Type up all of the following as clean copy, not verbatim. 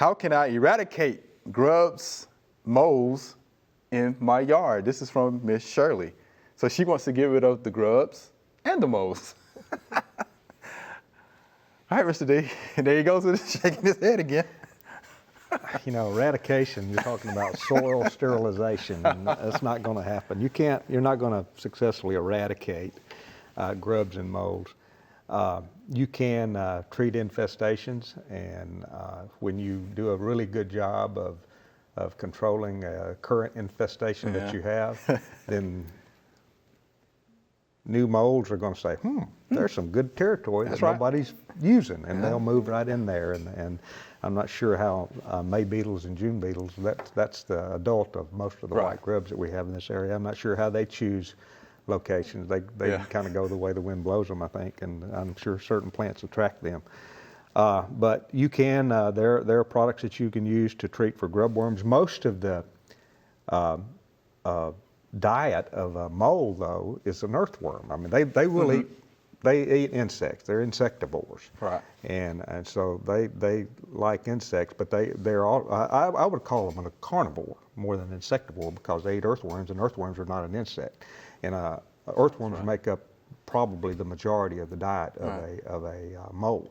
how can I eradicate grubs, moles in my yard? This is from Miss Shirley. So she wants to get rid of the grubs and the moles. All right, Mr. D, there he goes with shaking his head again. You know, eradication, you're talking about soil sterilization, and that's not going to happen. You're not going to successfully eradicate grubs and moles. You can treat infestations, and when you do a really good job of controlling a current infestation that you have, then new molds are going to say, there's some good territory that nobody's using, and they'll move right in there. And I'm not sure how May beetles and June beetles, that's the adult of most of the white grubs that we have in this area. I'm not sure how they choose locations. They kind of go the way the wind blows them, I think, and I'm sure certain plants attract them. But you can, there are products that you can use to treat for grub worms. Most of the diet of a mole, though, is an earthworm. I mean, they will eat, they eat insects. They're insectivores. Right. And so they like insects, but they're all, I would call them a carnivore more than an insectivore, because they eat earthworms, and earthworms are not an insect. And earthworms make up probably the majority of the diet of a mole.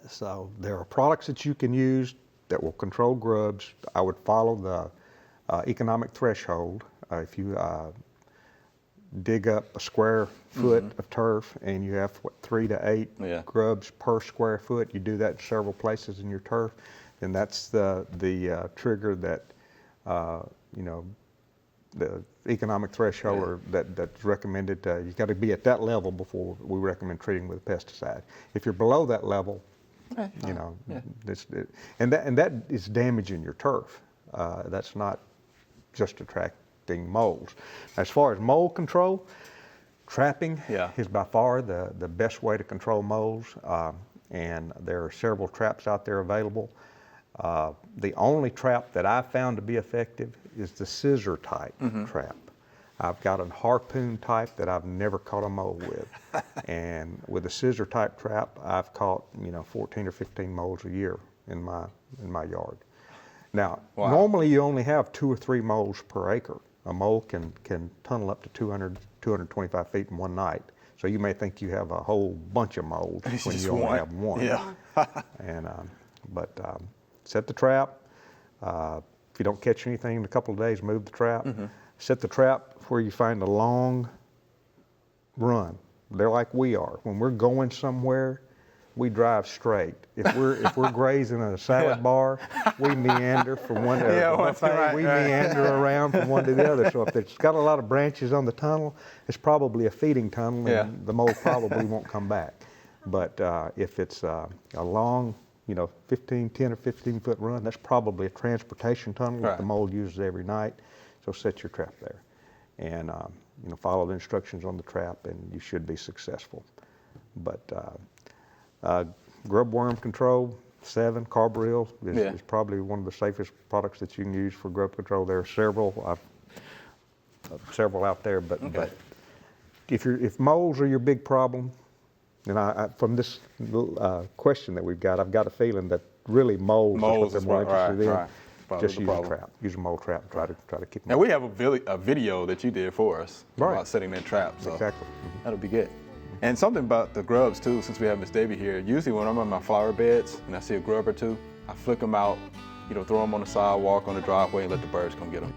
So there are products that you can use that will control grubs. I would follow the economic threshold. If you dig up a square foot of turf and you have 3 to 8 grubs per square foot, you do that in several places in your turf, then that's the trigger that you know, the economic threshold or that's recommended. You've got to be at that level before we recommend treating with a pesticide. If you're below that level, you know, and that is damaging your turf. That's not just attracting moles. As far as mole control, trapping is by far the best way to control moles, and there are several traps out there available. The only trap that I've found to be effective is the scissor type trap. I've got a harpoon type that I've never caught a mole with. And with a scissor type trap, I've caught, you know, 14 or 15 moles a year in my yard. Now, normally you only have 2 or 3 moles per acre. A mole can tunnel up to 200, 225 feet in one night. So you may think you have a whole bunch of moles when you only have one. And, set the trap. If you don't catch anything in a couple of days, move the trap. Set the trap where you find a long run. They're like we are. When we're going somewhere, we drive straight. If we're grazing a salad bar, we meander from one to the other. We meander around from one to the other. So if it's got a lot of branches on the tunnel, it's probably a feeding tunnel, and the mole probably won't come back. But if it's a long, you know, 10 or 15 foot run, that's probably a transportation tunnel that the mole uses every night. So set your trap there, and you know, follow the instructions on the trap, and you should be successful. But grub worm control, 7 carbaryl is probably one of the safest products that you can use for grub control. There are several, several out there, but if moles are your big problem, and from this question that we've got, I've got a feeling that really moles is what they're more interested in. Just use a trap. Use a mole trap. Try to keep them. Now we have a video that you did for us about setting that trap. So that'll be good. And something about the grubs too, since we have Miss Davy here. Usually when I'm on my flower beds and I see a grub or two, I flick them out, you know, throw them on the sidewalk, on the driveway, and let the birds come get them.